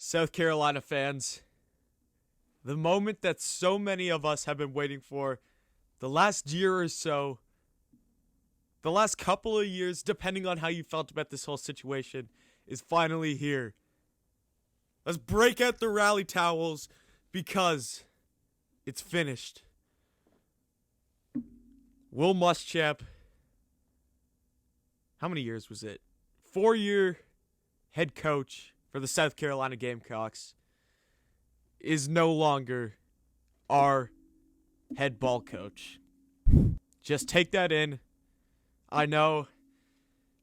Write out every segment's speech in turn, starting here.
South Carolina fans, the moment that so many of us have been waiting for the last year or so, the last couple of years, depending on how you felt about this whole situation, is finally here. Let's break out the rally towels because it's finished. Will Muschamp, how many years was it? 4-year head coach for the South Carolina Gamecocks, is no longer our head ball coach. Just take that in. I know.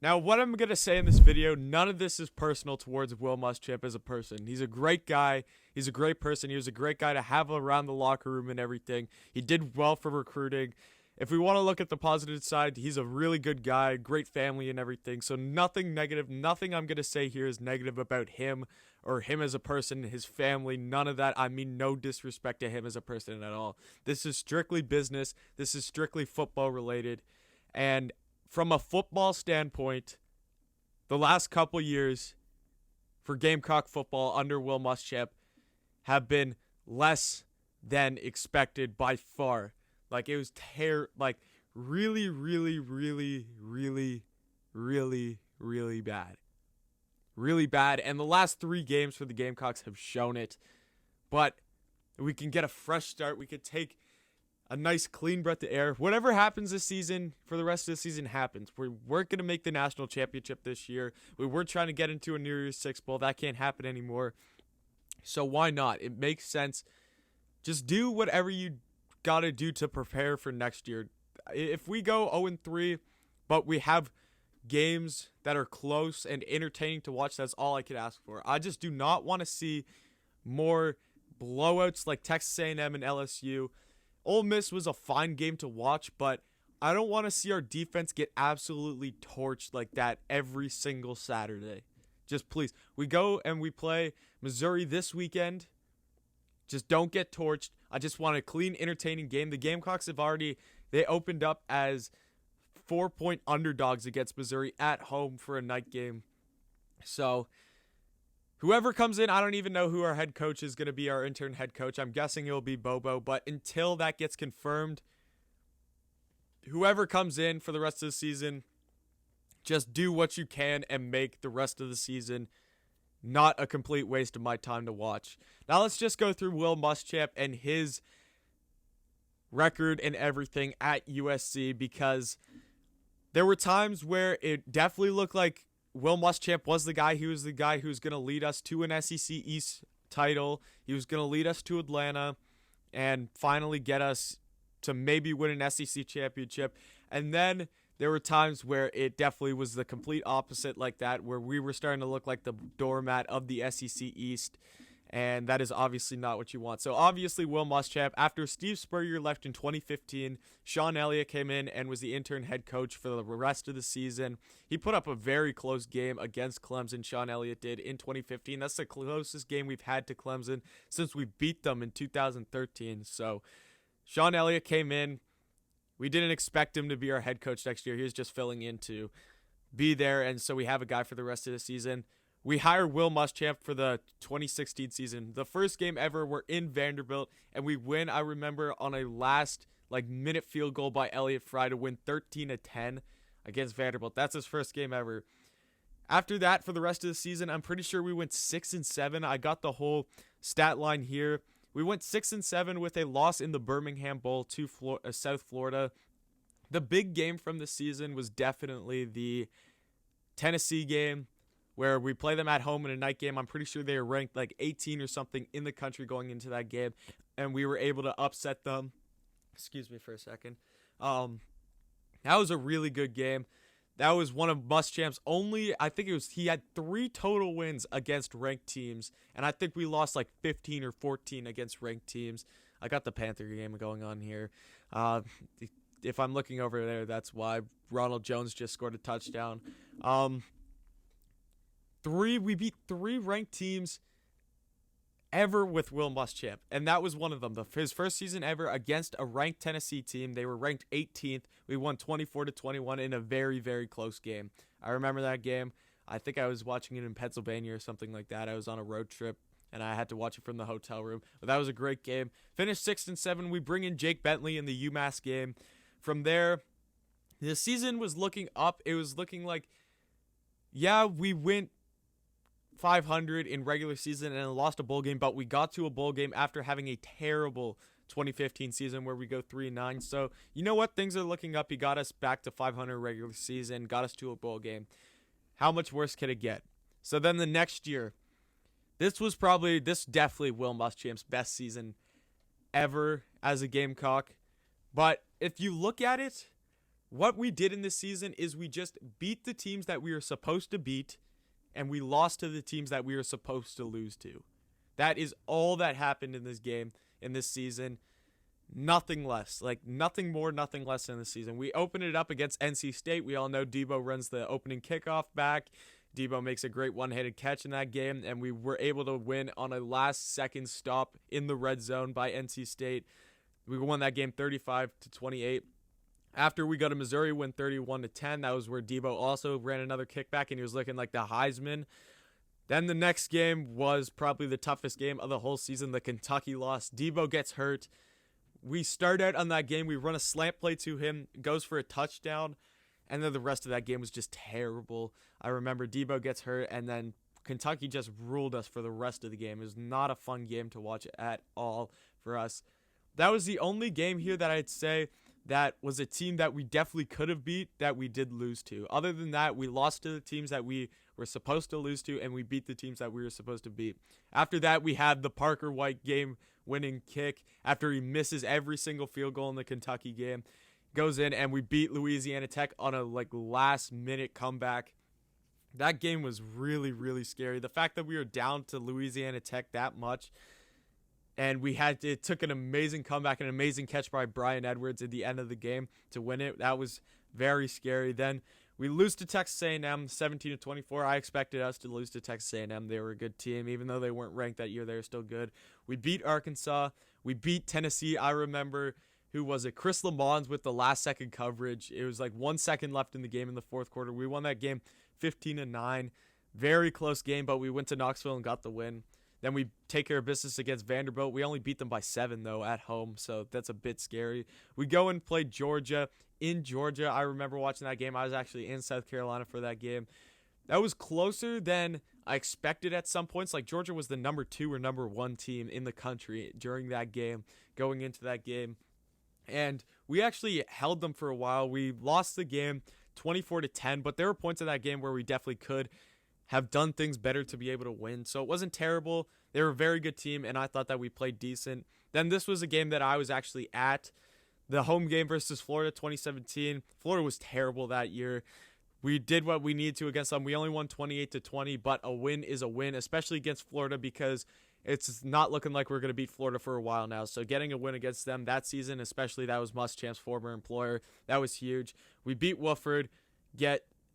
Now, what I'm going to say in this video, none of this is personal towards Will Muschamp as a person. He's a great guy. He's a great person. He was a great guy to have around the locker room and everything. He did well for recruiting. If we want to look at the positive side, he's a really good guy, great family and everything. So nothing negative, nothing I'm going to say here is negative about him or him as a person, his family, none of that. I mean no disrespect to him as a person at all. This is strictly business. This is strictly football related. And from a football standpoint, the last couple years for Gamecock football under Will Muschamp have been less than expected by far. Like, it was really, really, really, really, really, really bad. Really bad. And the last 3 games for the Gamecocks have shown it. But we can get a fresh start. We could take a nice clean breath of air. Whatever happens this season, for the rest of the season, happens. We weren't going to make the national championship this year. We weren't trying to get into a New Year's Six bowl. That can't happen anymore. So why not? It makes sense. Just do whatever you got to do to prepare for next year. If we go 0-3, but we have games that are close and entertaining to watch, that's all I could ask for. I just do not want to see more blowouts like Texas A&M and LSU. Ole Miss was a fine game to watch, but I don't want to see our defense get absolutely torched like that every single Saturday. Just please. We go and we play Missouri this weekend. Just don't get torched. I just want a clean, entertaining game. The Gamecocks they opened up as 4-point underdogs against Missouri at home for a night game. So, whoever comes in, I don't even know who our head coach is going to be, our intern head coach. I'm guessing it'll be Bobo, but until that gets confirmed, whoever comes in for the rest of the season, just do what you can and make the rest of the season not a complete waste of my time to watch. Now let's just go through Will Muschamp and his record and everything at USC, because there were times where it definitely looked like Will Muschamp was the guy. He was the guy who was going to lead us to an SEC East title. He was going to lead us to Atlanta and finally get us to maybe win an SEC championship. And then there were times where it definitely was the complete opposite like that, where we were starting to look like the doormat of the SEC East, and that is obviously not what you want. So obviously Will Muschamp, after Steve Spurrier left in 2015, Sean Elliott came in and was the intern head coach for the rest of the season. He put up a very close game against Clemson, Sean Elliott did, in 2015. That's the closest game we've had to Clemson since we beat them in 2013. So Sean Elliott came in. We didn't expect him to be our head coach next year. He was just filling in to be there, and so we have a guy for the rest of the season. We hired Will Muschamp for the 2016 season. The first game ever, we're in Vanderbilt, and we win, I remember, on a last minute field goal by Elliott Fry to win 13-10 against Vanderbilt. That's his first game ever. After that, for the rest of the season, I'm pretty sure we went 6-7. I got the whole stat line here. We went 6-7 with a loss in the Birmingham Bowl to South Florida. The big game from the season was definitely the Tennessee game, where we play them at home in a night game. I'm pretty sure they were ranked 18 or something in the country going into that game, and we were able to upset them. Excuse me for a second. That was a really good game. That was one of Muschamp's only, he had 3 total wins against ranked teams, and I think we lost 15 or 14 against ranked teams. I got the Panther game going on here. If I'm looking over there, that's why. Ronald Jones just scored a touchdown. We beat 3 ranked teams ever with Will Muschamp, and that was one of them. His first season ever against a ranked Tennessee team. They were ranked 18th. We won 24-21 in a very, very close game. I remember that game. I think I was watching it in Pennsylvania or something like that. I was on a road trip and I had to watch it from the hotel room. But that was a great game. Finished 6-7. We bring in Jake Bentley in the UMass game. From there, the season was looking up. It was looking like, yeah, we went 500 in regular season and lost a bowl game, but we got to a bowl game after having a terrible 2015 season where we go 3-9. So, you know what? Things are looking up. He got us back to 500 regular season, got us to a bowl game. How much worse could it get? So then the next year, this definitely Will Muschamp's best season ever as a Gamecock. But if you look at it, what we did in this season is we just beat the teams that we were supposed to beat, and we lost to the teams that we were supposed to lose to. That is all that happened in this game, in this season. Nothing less. Like, nothing more, nothing less in this season. We opened it up against NC State. We all know Debo runs the opening kickoff back. Debo makes a great one-handed catch in that game, and we were able to win on a last-second stop in the red zone by NC State. We won that game 35-28. After we go to Missouri, win 31-10. That was where Debo also ran another kickback, and he was looking like the Heisman. Then the next game was probably the toughest game of the whole season, the Kentucky loss. Debo gets hurt. We start out on that game. We run a slant play to him, goes for a touchdown, and then the rest of that game was just terrible. I remember Debo gets hurt, and then Kentucky just ruled us for the rest of the game. It was not a fun game to watch at all for us. That was the only game here that I'd say that was a team that we definitely could have beat that we did lose to. Other than that, we lost to the teams that we were supposed to lose to, and we beat the teams that we were supposed to beat. After that, we had the Parker White game-winning kick after he misses every single field goal in the Kentucky game. Goes in, and we beat Louisiana Tech on a last-minute comeback. That game was really, really scary. The fact that we were down to Louisiana Tech that much, and it took an amazing comeback, an amazing catch by Brian Edwards at the end of the game to win it. That was very scary. Then we lose to Texas A&M 17-24. I expected us to lose to Texas A&M. They were a good team. Even though they weren't ranked that year, they were still good. We beat Arkansas. We beat Tennessee. I remember, who was it? Chris Lamons with the last-second coverage. It was 1 second left in the game in the fourth quarter. We won that game 15-9. Very close game, but we went to Knoxville and got the win. Then we take care of business against Vanderbilt. We only beat them by 7, though, at home, so that's a bit scary. We go and play Georgia. In Georgia, I remember watching that game. I was actually in South Carolina for that game. That was closer than I expected at some points. Georgia was the number 2 or number 1 team in the country during that game, going into that game. And we actually held them for a while. We lost the game 24-10, but there were points in that game where we definitely could have done things better to be able to win. So it wasn't terrible. They were a very good team, and I thought that we played decent. Then this was a game that I was actually at. The home game versus Florida 2017. Florida was terrible that year. We did what we needed to against them. We only won 28-20, but a win is a win, especially against Florida, because it's not looking like we're going to beat Florida for a while now. So getting a win against them that season, especially, that was Muschamp's former employer. That was huge. We beat Wofford.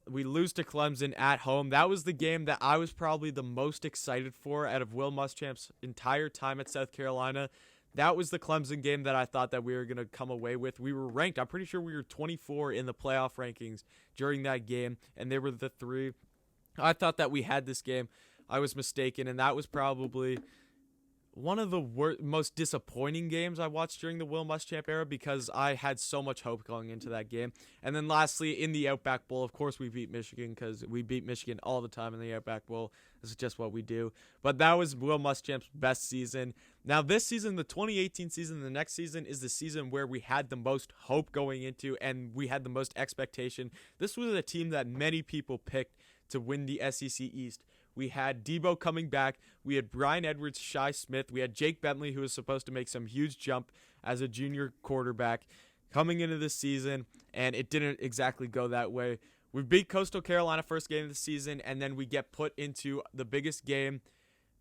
We lose to Clemson at home. That was the game that I was probably the most excited for out of Will Muschamp's entire time at South Carolina. That was the Clemson game that I thought that we were going to come away with. We were ranked. I'm pretty sure we were 24 in the playoff rankings during that game, and they were the 3. I thought that we had this game. I was mistaken, and that was probably one of the most disappointing games I watched during the Will Muschamp era, because I had so much hope going into that game. And then lastly, in the Outback Bowl, of course we beat Michigan, because we beat Michigan all the time in the Outback Bowl. This is just what we do. But that was Will Muschamp's best season. Now this season, the 2018 season, the next season, is the season where we had the most hope going into, and we had the most expectation. This was a team that many people picked to win the SEC East. We had Debo coming back. We had Brian Edwards, Shi Smith. We had Jake Bentley, who was supposed to make some huge jump as a junior quarterback coming into this season, and it didn't exactly go that way. We beat Coastal Carolina first game of the season, and then we get put into the biggest game,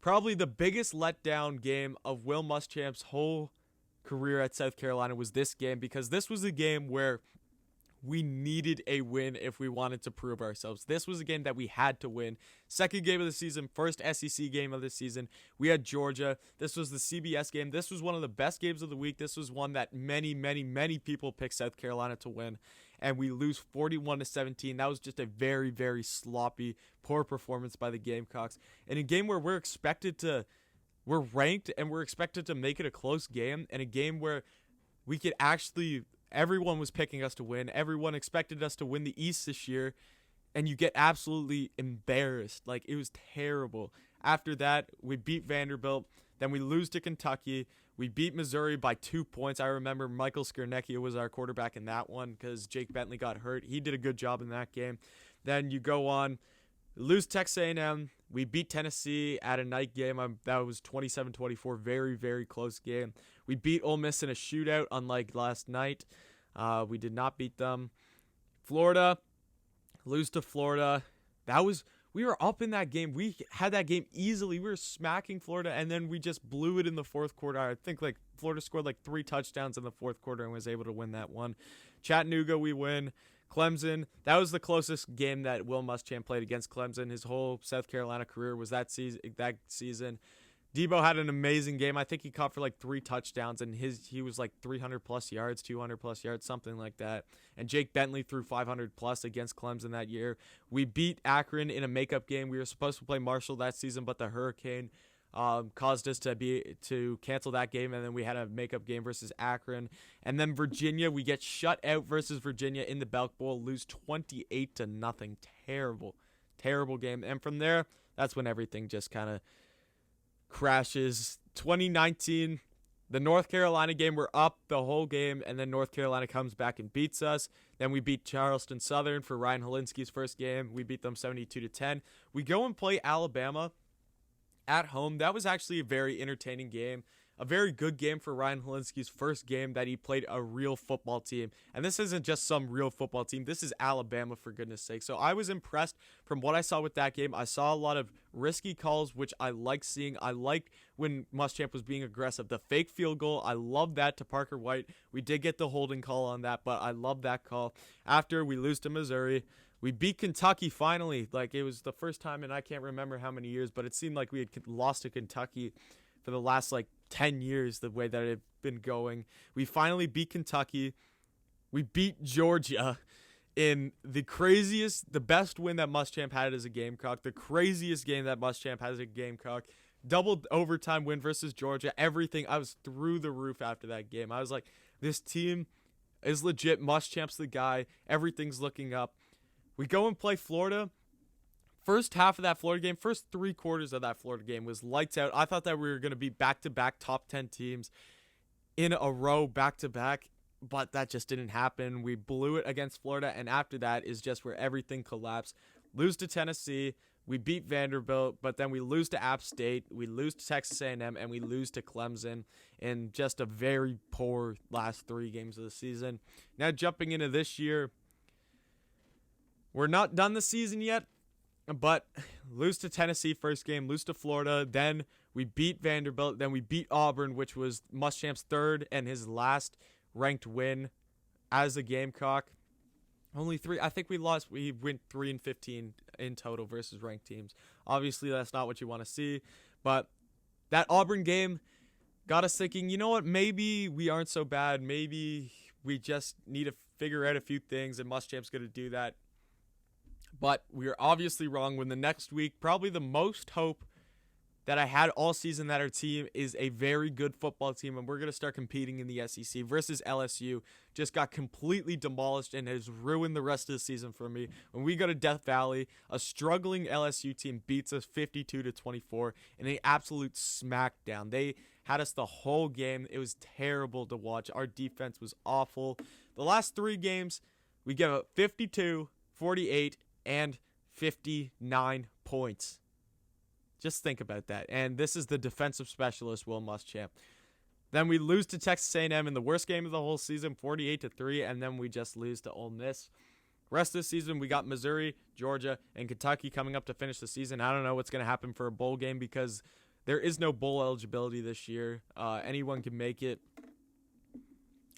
probably the biggest letdown game of Will Muschamp's whole career at South Carolina was this game, because this was a game where we needed a win if we wanted to prove ourselves. This was a game that we had to win. Second game of the season, first SEC game of the season. We had Georgia. This was the CBS game. This was one of the best games of the week. This was one that many, many, many people picked South Carolina to win. And we lose 41-17. That was just a very, very sloppy, poor performance by the Gamecocks. In a game where we're expected to we're ranked and we're expected to make it a close game, and a game where we could actually, everyone was picking us to win. Everyone expected us to win the East this year, and you get absolutely embarrassed. Like, it was terrible. After that, we beat Vanderbilt. Then we lose to Kentucky. We beat Missouri by 2 points. I remember Michael Scarnecchia was our quarterback in that one because Jake Bentley got hurt. He did a good job in that game. Then you go on, lose Texas A&M. We beat Tennessee at a night game. That was 27-24. Very, very close game. We beat Ole Miss in a shootout, unlike last night. We did not beat them. Florida, lose to Florida. We were up in that game. We had that game easily. We were smacking Florida, and then we just blew it in the fourth quarter. I think Florida scored 3 touchdowns in the fourth quarter and was able to win that one. Chattanooga, we win. Clemson, that was the closest game that Will Muschamp played against Clemson. His whole South Carolina career was that season. Debo had an amazing game. I think he caught for 3 touchdowns, and he was 300-plus yards, 200-plus yards, something like that. And Jake Bentley threw 500-plus against Clemson that year. We beat Akron in a makeup game. We were supposed to play Marshall that season, but the hurricane caused us to cancel that game, and then we had a makeup game versus Akron. And then Virginia, we get shut out versus Virginia in the Belk Bowl, lose 28-0. Terrible game. And from there, that's when everything just kind of crashes. 2019, the North Carolina game, we're up the whole game, and then North Carolina comes back and beats us. Then we beat Charleston Southern for Ryan Helinski's first game. We beat them 72-10. We go and play Alabama at home. That was actually a very entertaining game. A very good game for Ryan Helinski's first game that he played a real football team. And this isn't just some real football team. This is Alabama, for goodness sake. So I was impressed from what I saw with that game. I saw a lot of risky calls, which I like seeing. I liked when Muschamp was being aggressive. The fake field goal, I love that to Parker White. We did get the holding call on that, but I love that call. After we lose to Missouri, we beat Kentucky finally. It was the first time in I can't remember how many years, but it seemed like we had lost to Kentucky for the last 10 years, the way that it had been going. We finally beat Kentucky. We beat Georgia in the best win that Muschamp had as a Gamecock, the craziest game that Muschamp has as a Gamecock. Double overtime win versus Georgia. Everything. I was through the roof after that game. I was like, this team is legit. Muschamp's the guy. Everything's looking up. We go and play Florida. First half of that Florida game, first 3 quarters of that Florida game was lights out. I thought that we were going to be back-to-back top 10 teams in a row, back-to-back, but that just didn't happen. We blew it against Florida, and after that is just where everything collapsed. Lose to Tennessee, we beat Vanderbilt, but then we lose to App State, we lose to Texas A&M, and we lose to Clemson in just a very poor last 3 games of the season. Now jumping into this year, we're not done the season yet. But lose to Tennessee first game, lose to Florida, then we beat Vanderbilt, then we beat Auburn, which was Muschamp's third and his last ranked win as a Gamecock. Only 3. I think we went 3-15 in total versus ranked teams. Obviously, that's not what you want to see. But that Auburn game got us thinking, you know what, maybe we aren't so bad. Maybe we just need to figure out a few things, and Muschamp's going to do that. But we were obviously wrong when the next week, probably the most hope that I had all season that our team is a very good football team and we're going to start competing in the SEC versus LSU, just got completely demolished and has ruined the rest of the season for me. When we go to Death Valley, a struggling LSU team beats us 52-24 in an absolute smackdown. They had us the whole game. It was terrible to watch. Our defense was awful. The last 3 games, we give up 52, 48, and 59 points. Just think about that. And this is the defensive specialist, Will Muschamp. Then we lose to Texas A&M in the worst game of the whole season, 48-3, and then we just lose to Ole Miss. Rest of the season, we got Missouri, Georgia, and Kentucky coming up to finish the season. I don't know what's going to happen for a bowl game because there is no bowl eligibility this year. Anyone can make it.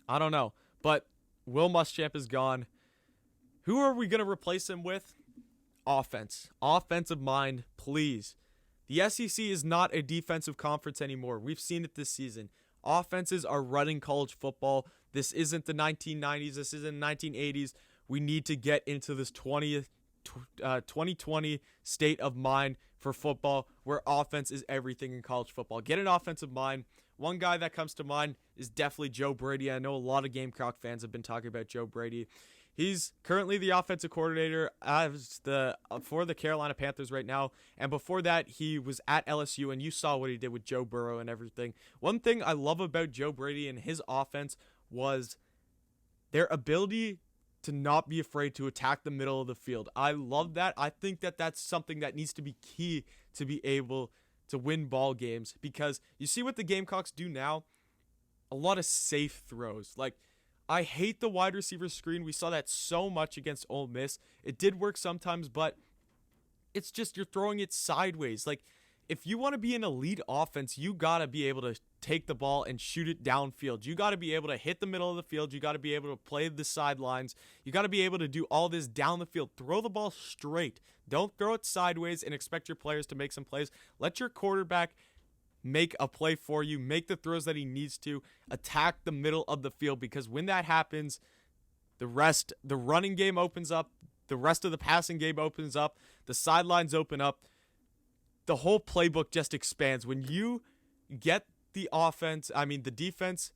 I don't know. But Will Muschamp is gone. Who are we going to replace him with? Offense. Offensive mind, please. The SEC is not a defensive conference anymore. We've seen it this season. Offenses are running college football. This isn't the 1990s. This isn't the 1980s. We need to get into this 2020 state of mind for football where offense is everything in college football. Get an offensive mind. One guy that comes to mind is definitely Joe Brady. I know a lot of Gamecock fans have been talking about Joe Brady. He's currently the offensive coordinator for the Carolina Panthers right now. And before that, he was at LSU, and you saw what he did with Joe Burrow and everything. One thing I love about Joe Brady and his offense was their ability to not be afraid to attack the middle of the field. I love that. I think that that's something that needs to be key to be able to win ball games, because you see what the Gamecocks do now? A lot of safe throws. Like, I hate the wide receiver screen. We saw that so much against Ole Miss. It did work sometimes, but it's just you're throwing it sideways. Like, if you want to be an elite offense, you got to be able to take the ball and shoot it downfield. You got to be able to hit the middle of the field. You got to be able to play the sidelines. You got to be able to do all this down the field. Throw the ball straight. Don't throw it sideways and expect your players to make some plays. Let your quarterback make a play for you. Make the throws that he needs to. Attack the middle of the field, because when that happens, the running game opens up. The rest of the passing game opens up. The sidelines open up. The whole playbook just expands. When you get the defense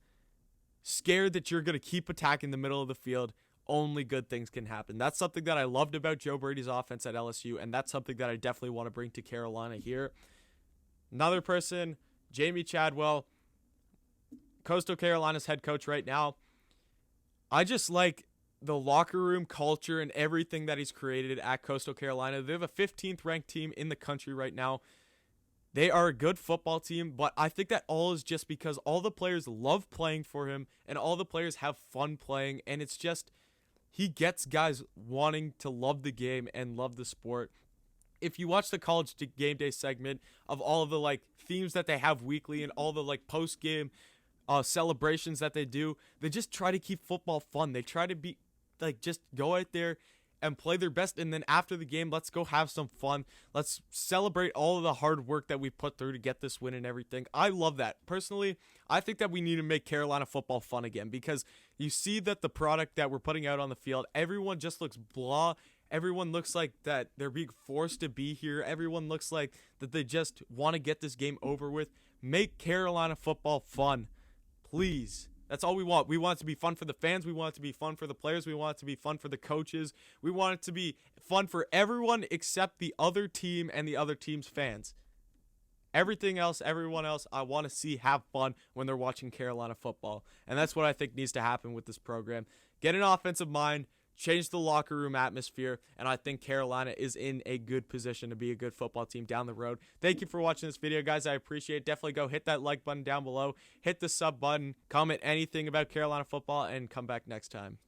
scared that you're going to keep attacking the middle of the field, only good things can happen. That's something that I loved about Joe Brady's offense at LSU, and that's something that I definitely want to bring to Carolina here. Another person, Jamie Chadwell, Coastal Carolina's head coach right now. I just like the locker room culture and everything that he's created at Coastal Carolina. They're the 15th ranked team in the country right now. They are a good football team, but I think that all is just because all the players love playing for him and all the players have fun playing, and it's just he gets guys wanting to love the game and love the sport. If you watch the college game day segment of all of the themes that they have weekly and all the post game celebrations that they do, they just try to keep football fun. They try to be just go out there and play their best, and then after the game, let's go have some fun. Let's celebrate all of the hard work that we put through to get this win and everything. I love that. Personally, I think that we need to make Carolina football fun again, because you see that the product that we're putting out on the field, everyone just looks blah. Everyone looks like that they're being forced to be here. Everyone looks like that they just want to get this game over with. Make Carolina football fun, please. That's all we want. We want it to be fun for the fans. We want it to be fun for the players. We want it to be fun for the coaches. We want it to be fun for everyone except the other team and the other team's fans. Everything else, everyone else, I want to see have fun when they're watching Carolina football. And that's what I think needs to happen with this program. Get an offensive mind, change the locker room atmosphere, and I think Carolina is in a good position to be a good football team down the road. Thank you for watching this video, guys. I appreciate it. Definitely go hit that like button down below, hit the sub button, comment anything about Carolina football, and come back next time.